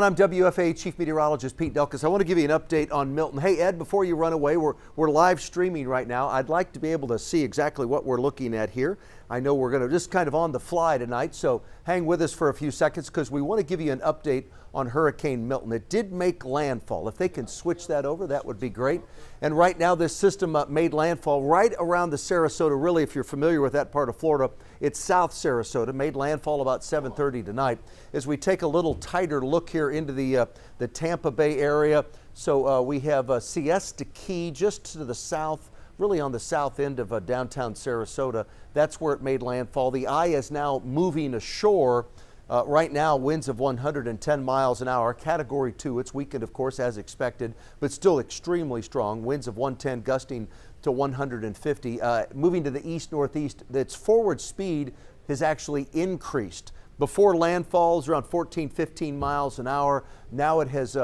I'm WFA Chief Meteorologist Pete Delkus. I want to give you an update on Milton. Hey, Ed, before you run away, we're live streaming right now. I'd like to be able to see exactly what we're looking at here. I know we're going to just kind of on the fly tonight, so hang with us for a few seconds because we want to give you an update on Hurricane Milton. It did make landfall. If they can switch that over, that would be great. And right now, this system made landfall right around the Sarasota. Really, if you're familiar with that part of Florida, it's South Sarasota. Made landfall about 7:30 tonight. As we take a little tighter look here into the Tampa Bay area, so we have Siesta Key just to the south, really on the south end of downtown Sarasota. That's where it made landfall. The eye is now moving ashore. Right now, winds of 110 miles an hour, Category 2. It's weakened, of course, as expected, but still extremely strong. Winds of 110 gusting to 150. Moving to the east-northeast, its forward speed has actually increased. Before landfall, it was around 14, 15 miles an hour. Now it has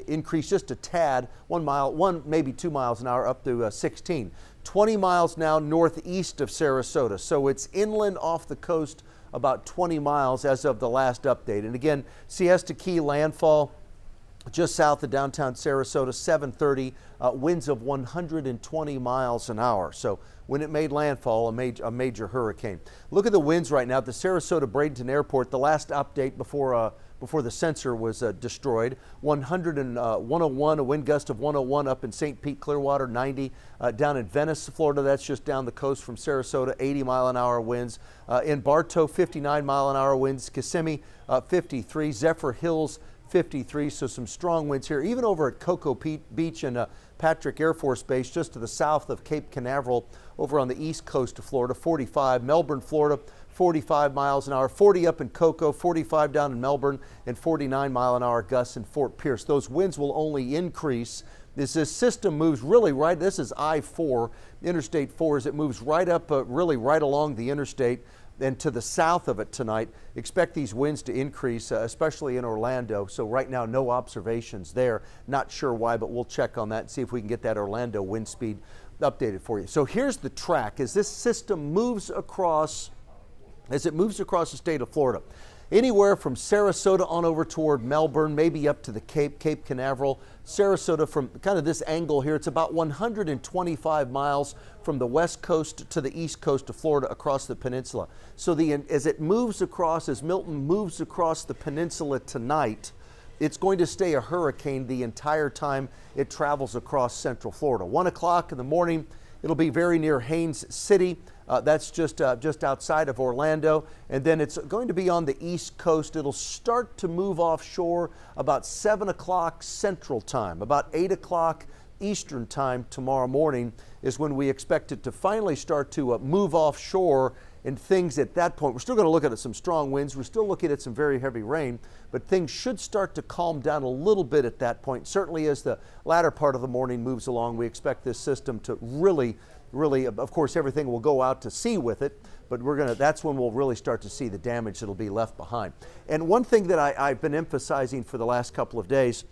increased just a tad, 1 mile, maybe 2 miles an hour, up to 16. 20 miles now northeast of Sarasota. So it's inland off the coast about 20 miles as of the last update. And again, Siesta Key landfall just south of downtown Sarasota, 7:30, winds of 120 miles an hour. So when it made landfall, a major hurricane. Look at the winds right now at the Sarasota Bradenton Airport. The last update before the sensor was destroyed, 101, a wind gust of 101 up in St. Pete, Clearwater, 90. Down in Venice, Florida, that's just down the coast from Sarasota, 80 mile an hour winds. In Bartow, 59 mile an hour winds. Kissimmee, 53. Zephyr Hills, 53, so some strong winds here. Even over at Cocoa Beach and Patrick Air Force Base, just to the south of Cape Canaveral, over on the east coast of Florida, 45. Melbourne, Florida, 45 miles an hour. 40 up in Cocoa, 45 down in Melbourne, and 49 mile an hour gusts in Fort Pierce. Those winds will only increase as this system moves really right. This is I-4, Interstate 4, as it moves right up, really right along the interstate. And to the south of it tonight, expect these winds to increase, especially in Orlando. So right now, no observations there. Not sure why, but we'll check on that and see if we can get that Orlando wind speed updated for you. So here's the track as this system moves across, the state of Florida. Anywhere from Sarasota on over toward Melbourne, maybe up to the Cape Canaveral. Sarasota, from kind of this angle here, it's about 125 miles from the west coast to the east coast of Florida across the peninsula. So as it moves across, as Milton moves across the peninsula tonight, it's going to stay a hurricane the entire time it travels across central Florida. 1 o'clock in the morning, it'll be very near Haines City. That's just outside of Orlando. And then it's going to be on the east coast. It'll start to move offshore about 7 o'clock Central Time. About 8 o'clock Eastern Time tomorrow morning is when we expect it to finally start to move offshore. And things at that point, we're still going to look at some strong winds. We're still looking at some very heavy rain, but things should start to calm down a little bit at that point. Certainly as the latter part of the morning moves along, we expect this system to really, of course, everything will go out to sea with it, but that's when we'll really start to see the damage that'll be left behind. And one thing that I've been emphasizing for the last couple of days,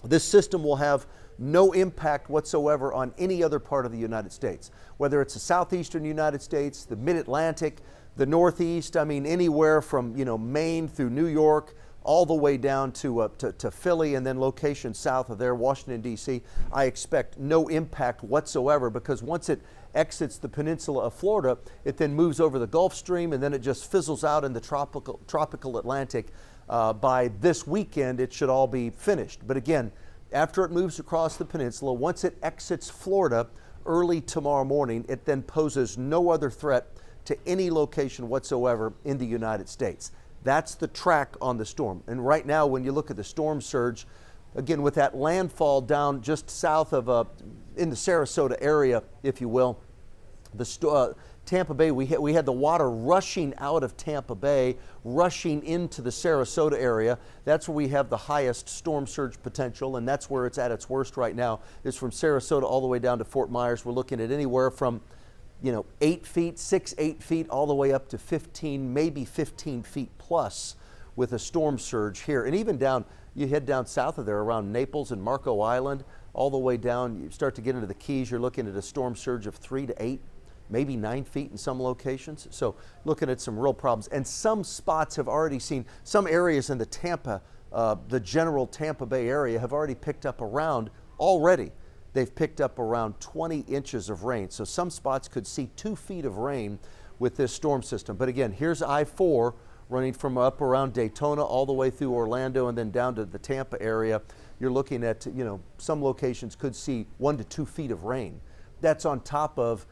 this system will have no impact whatsoever on any other part of the United States, whether it's the southeastern United States, the mid-Atlantic, the northeast. I mean, anywhere from Maine through New York, all the way down to Philly, and then locations south of there, Washington, D.C. I expect no impact whatsoever because once it exits the peninsula of Florida, it then moves over the Gulf Stream and then it just fizzles out in the tropical Atlantic. By this weekend, it should all be finished. But again, after it moves across the peninsula, once it exits Florida early tomorrow morning, it then poses no other threat to any location whatsoever in the United States. That's the track on the storm. And right now, when you look at the storm surge, again, with that landfall down just south of, in the Sarasota area, if you will, Tampa Bay, we had the water rushing out of Tampa Bay, rushing into the Sarasota area. That's where we have the highest storm surge potential, and that's where it's at its worst right now, is from Sarasota all the way down to Fort Myers. We're looking at anywhere from 8 feet, 8 feet, all the way up to 15, maybe 15 feet plus with a storm surge here. And even down, you head down south of there around Naples and Marco Island, all the way down, you start to get into the Keys, you're looking at a storm surge of 3 to 8, maybe 9 feet in some locations. So looking at some real problems. And some spots have already seen, some areas in the Tampa the general Tampa Bay area have already picked up they've picked up around 20 inches of rain. So some spots could see 2 feet of rain with this storm system. But again, here's I-4 running from up around Daytona all the way through Orlando and then down to the Tampa area. You're looking at, some locations could see 1 to 2 feet of rain. That's on top of,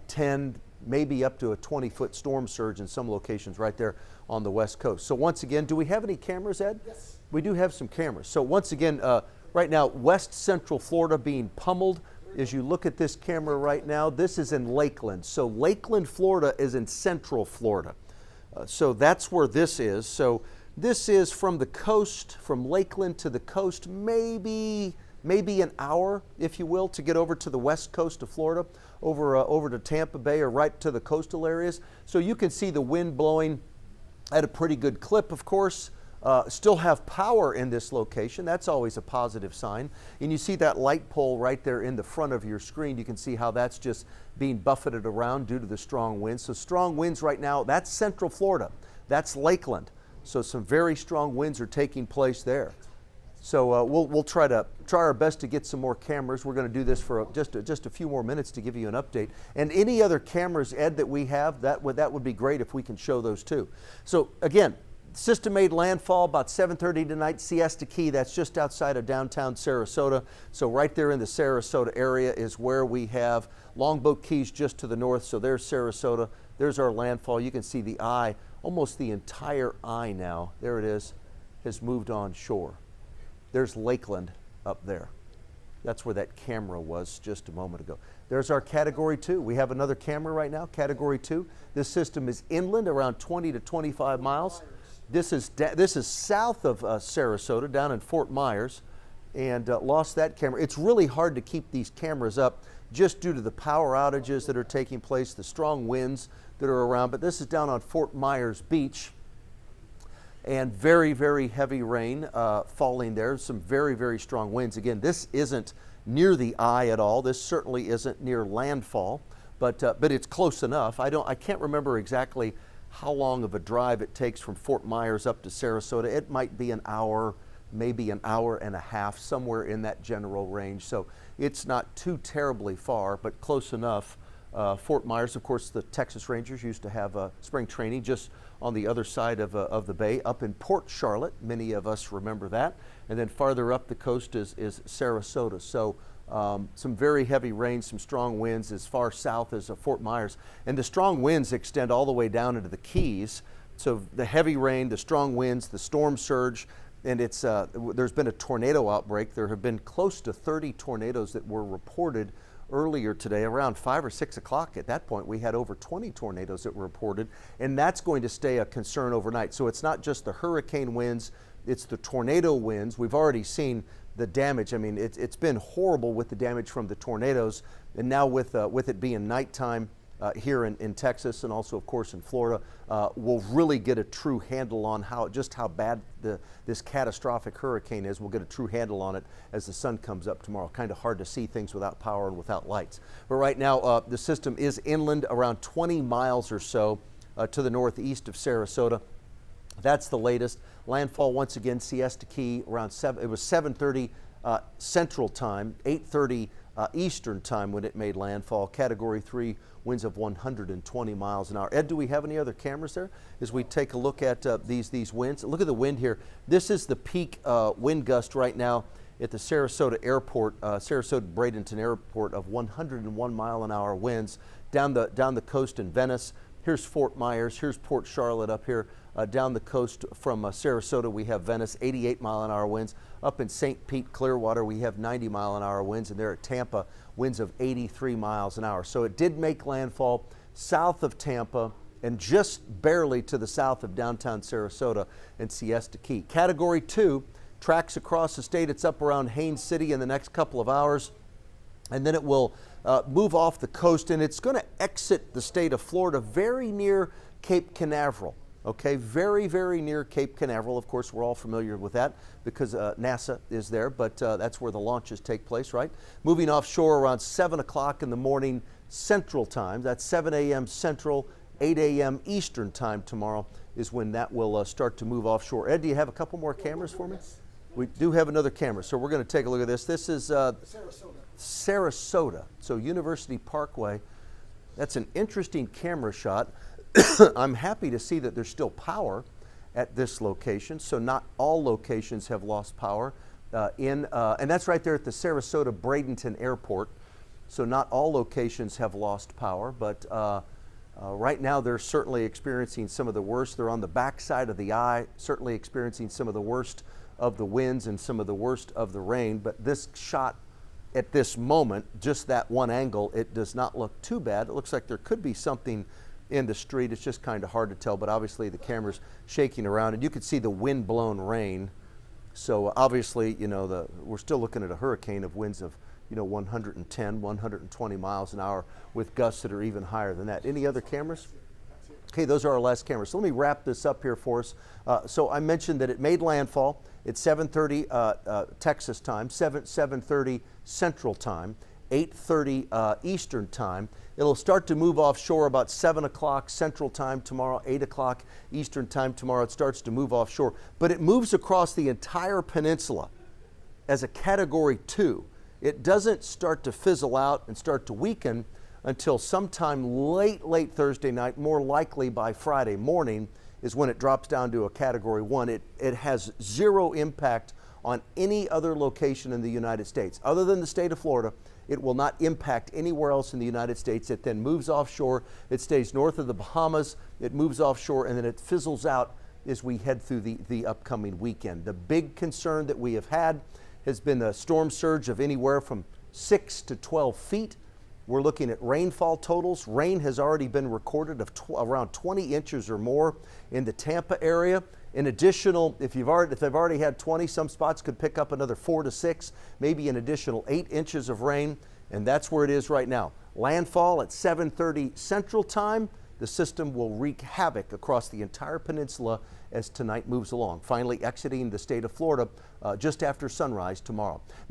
10, maybe up to a 20-foot storm surge in some locations right there on the West Coast. So once again, do we have any cameras, Ed? Yes. We do have some cameras. So once again, right now, West Central Florida being pummeled. As you look at this camera right now, this is in Lakeland. So Lakeland, Florida is in Central Florida. So that's where this is. So this is from the coast, from Lakeland to the coast, maybe an hour, if you will, to get over to the west coast of Florida, over to Tampa Bay or right to the coastal areas. So you can see the wind blowing at a pretty good clip, of course. Still have power in this location. That's always a positive sign. And you see that light pole right there in the front of your screen. You can see how that's just being buffeted around due to the strong winds. So strong winds right now, that's Central Florida. That's Lakeland. So some very strong winds are taking place there. So we'll try our best to get some more cameras. We're going to do this for just a few more minutes to give you an update. And any other cameras, Ed, that we have, that would be great if we can show those too. So again, system made landfall about 7:30 tonight, Siesta Key. That's just outside of downtown Sarasota. So right there in the Sarasota area is where we have Longboat Keys just to the north. So there's Sarasota. There's our landfall. You can see the eye, almost the entire eye now. There it is, has moved on shore. There's Lakeland up there. That's where that camera was just a moment ago. There's our Category 2. We have another camera right now, Category 2. This system is inland, around 20 to 25 miles. This is south of Sarasota, down in Fort Myers, and lost that camera. It's really hard to keep these cameras up just due to the power outages that are taking place, the strong winds that are around. But this is down on Fort Myers Beach, and very, very heavy rain falling there. Some very, very strong winds. Again, this isn't near the eye at all. This certainly isn't near landfall, but it's close enough. I can't remember exactly how long of a drive it takes from Fort Myers up to Sarasota. It might be an hour, maybe an hour and a half, somewhere in that general range. So it's not too terribly far, but close enough. Fort Myers, of course, the Texas Rangers used to have spring training just on the other side of the bay, up in Port Charlotte. Many of us remember that. And then farther up the coast is Sarasota. So some very heavy rain, some strong winds as far south as Fort Myers. And the strong winds extend all the way down into the Keys. So the heavy rain, the strong winds, the storm surge, and there's been a tornado outbreak. There have been close to 30 tornadoes that were reported earlier today, around 5 or 6 o'clock. At that point, we had over 20 tornadoes that were reported, and that's going to stay a concern overnight. So it's not just the hurricane winds, it's the tornado winds. We've already seen the damage. I mean, it's been horrible with the damage from the tornadoes, and now with it being nighttime here in Texas and also, of course, in Florida, we'll really get a true handle on how bad this catastrophic hurricane is. We'll get a true handle on it as the sun comes up tomorrow. Kind of hard to see things without power and without lights. But right now, the system is inland around 20 miles or so to the northeast of Sarasota. That's the latest. Landfall once again, Siesta Key around 7. It was 7:30 Central Time, 8:30 Eastern Time when it made landfall. Category 3 winds of 120 miles an hour. Ed, do we have any other cameras there? As we take a look at these winds, look at the wind here. This is the peak wind gust right now at the Sarasota Airport, Sarasota Bradenton Airport, of 101 mile an hour winds down the coast in Venice. Here's Fort Myers. Here's Port Charlotte up here. Down the coast from Sarasota, we have Venice, 88 mile an hour winds. Up in St. Pete, Clearwater, we have 90 mile an hour winds, and there at Tampa, winds of 83 miles an hour. So it did make landfall south of Tampa and just barely to the south of downtown Sarasota and Siesta Key. Category 2 tracks across the state. It's up around Haines City in the next couple of hours, and then it will move off the coast, and it's going to exit the state of Florida very near Cape Canaveral. Okay, very, very near Cape Canaveral. Of course, we're all familiar with that because NASA is there, but that's where the launches take place, right? Moving offshore around 7 o'clock in the morning Central Time. That's 7 a.m. Central, 8 a.m. Eastern Time tomorrow. is when that will start to move offshore. Ed, do you have a couple more cameras for me? We do have another camera, so we're going to take a look at this. This is Sarasota, so University Parkway. That's an interesting camera shot. I'm happy to see that there's still power at this location, so not all locations have lost power. And that's right there at the Sarasota Bradenton Airport. So not all locations have lost power, but right now they're certainly experiencing some of the worst. They're on the backside of the eye, certainly experiencing some of the worst of the winds and some of the worst of the rain. But this shot at this moment, just that one angle, it does not look too bad. It looks like there could be something in the street. It's just kind of hard to tell, but obviously the camera's shaking around and you can see the wind-blown rain. So obviously, you know, we're still looking at a hurricane of winds of, you know, 110, 120 miles an hour with gusts that are even higher than that. Any other cameras? Okay, those are our last cameras. So let me wrap this up here for us. So I mentioned that it made landfall at 7:30 Texas time, 7:30 Central time, 8:30 Eastern time. It'll start to move offshore about 7 o'clock Central time tomorrow, 8 o'clock Eastern time tomorrow. It starts to move offshore, but it moves across the entire peninsula as a Category 2. It doesn't start to fizzle out and start to weaken until sometime late Thursday night, more likely by Friday morning is when it drops down to a Category 1. It has zero impact on any other location in the United States. Other than the state of Florida, it will not impact anywhere else in the United States. It then moves offshore. It stays north of the Bahamas. It moves offshore, and then it fizzles out as we head through the upcoming weekend. The big concern that we have had has been a storm surge of anywhere from 6 to 12 feet. We're looking at rainfall totals. Rain has already been recorded of around 20 inches or more in the Tampa area. An additional, if they've already had 20, some spots could pick up another 4 to 6, maybe an additional 8 inches of rain, and that's where it is right now. Landfall at 7:30 Central time. The system will wreak havoc across the entire peninsula as tonight moves along, finally exiting the state of Florida just after sunrise tomorrow.